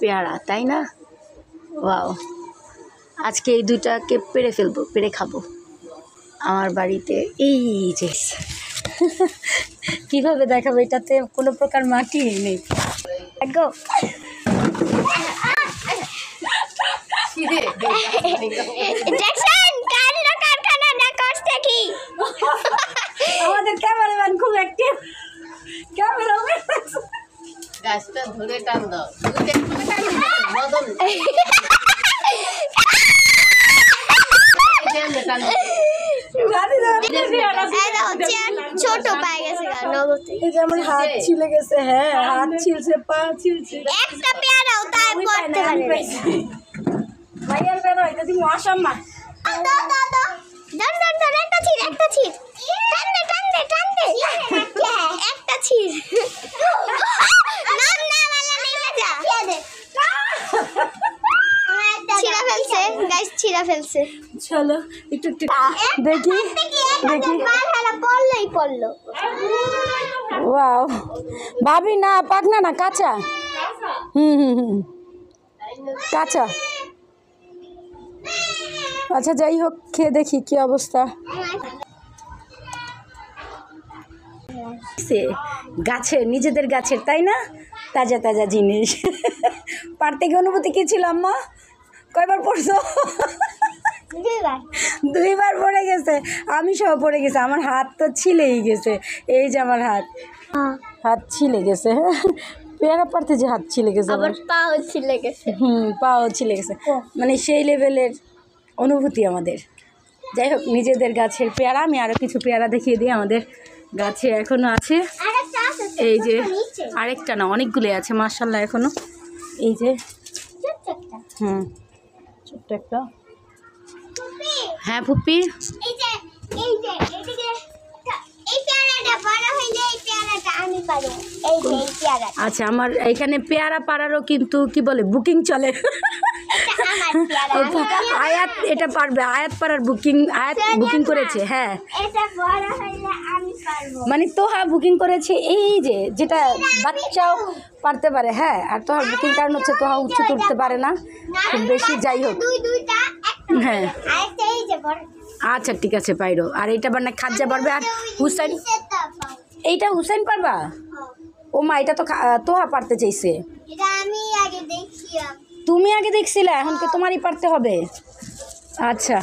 পেয়ারা, তাই না? ওয়াও, আজকে এই দুইটাকে পেড়ে ফেলবো, পেড়ে খাবো আমার বাড়িতে। এই যে কীভাবে দেখাবো, এটাতে কোনো প্রকার মাটি নেই। গো আমাদের ক্যামেরাম্যান খুব অ্যাক্টিভ। ক্যামেরাম্যান গাছটা ধরে টান দাও। ছোট পায়ে গেছে, আমার হাত ছিলে গেছে। হ্যাঁ, হাত ছিলছে, পা ছিলছে। একটা পেয়ারাও তাই পড়তে পারে। ভাইয়ার বেরো, এটা তুমি অসম্মান। একটা ছির, একটা ছির, টান দে টান দে টান দে, একটা ছির। নাম না বলে নেমে যা। ছিঁড়া ফেলছে গাইস, ছিঁড়া ফেলছে। চলো একটু একটু দেখি দেখি। পড়লোই পড়লো। ওয়াও, ভাবি না পাকনা না, কাঁচা। কাঁচা। আচ্ছা যাই হোক, খেয়ে দেখি কি অবস্থা। গাছের, নিজেদের গাছের, তাই না? তাজা তাজা জিনিস। পারতে গিয়ে অনুভূতি কি ছিল আম্মা? কয়বার পড়ছো? দুইবার পড়ে গেছে, আমি সহ পড়ে গেছে। আমার হাত তো ছিলেই গেছে। এই যে আমার হাত ছিলে গেছে। পেয়ারা পারতে যে হাত ছিলে গেছে, আবার পাও ছিলে গেছে। পাও ছিলে গেছে, মানে সেই লেভেলের অনুভূতি আমাদের। যাই হোক, নিজেদের গাছের পেয়ারা। আমি আরও কিছু পেয়ারা দেখিয়ে দিই, আমাদের গাছে এখনো আছে। এই যে আরেকটা না, অনেকগুলো আছে মাশাআল্লাহ এখনো। এই যে ছোট্ট একটা। হ্যাঁ ফুপি, আচ্ছা আমার এখানে পেয়ারা পাড়ারও কিন্তু কি বলে বুকিং চলে। আয়াত এটা পারবে, আয়াত পাড়ার বুকিং, আয়াত বুকিং করেছে। হ্যাঁ মানে তোহা বুকিং করেছে, এই যে যেটা বাচ্চাও পারতে পারে। হ্যাঁ, আর তোহার বুকিং কারণ হচ্ছে তোহা উচ্চতে উঠতে পারে না খুব বেশি। যাই হোক, হ্যাঁ আচ্ছা ঠিক আছে পাইরো। আর এইটা বানা খাজ্জা পারবে। আর হুসাইন, এইটা হুসাইন পারবা? ও মা, এটা তো তোহা পারতে চাইছে। তুমি আগে দেখছিলে, এখন তো তোমারই পারতে হবে। আচ্ছা,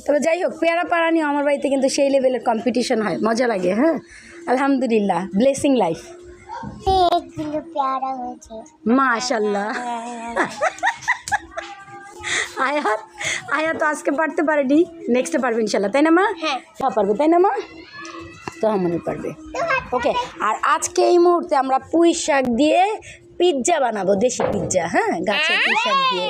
তবে যাই হোক, পেয়ারা পাড়া নিয়ে আমার বাড়িতে কিন্তু সেই লেভেলের কম্পিটিশন হয়, মজা লাগে। হ্যাঁ আলহামদুলিল্লাহ, ব্লেসিং লাইফ। মাশাআল্লাহ। আয়াত তো আজকে পারতে পারেনি, নেক্সটে পারবে ইনশাল্লাহ, তাই না মা? হ্যাঁ পারবে, তাই না মা? তো মনে পারবে। ওকে, আর আজকে এই মুহূর্তে আমরা পুঁই শাক দিয়ে পিৎজা বানাবো, দেশি পিৎজা। হ্যাঁ, গাছের পুঁই শাক দিয়ে।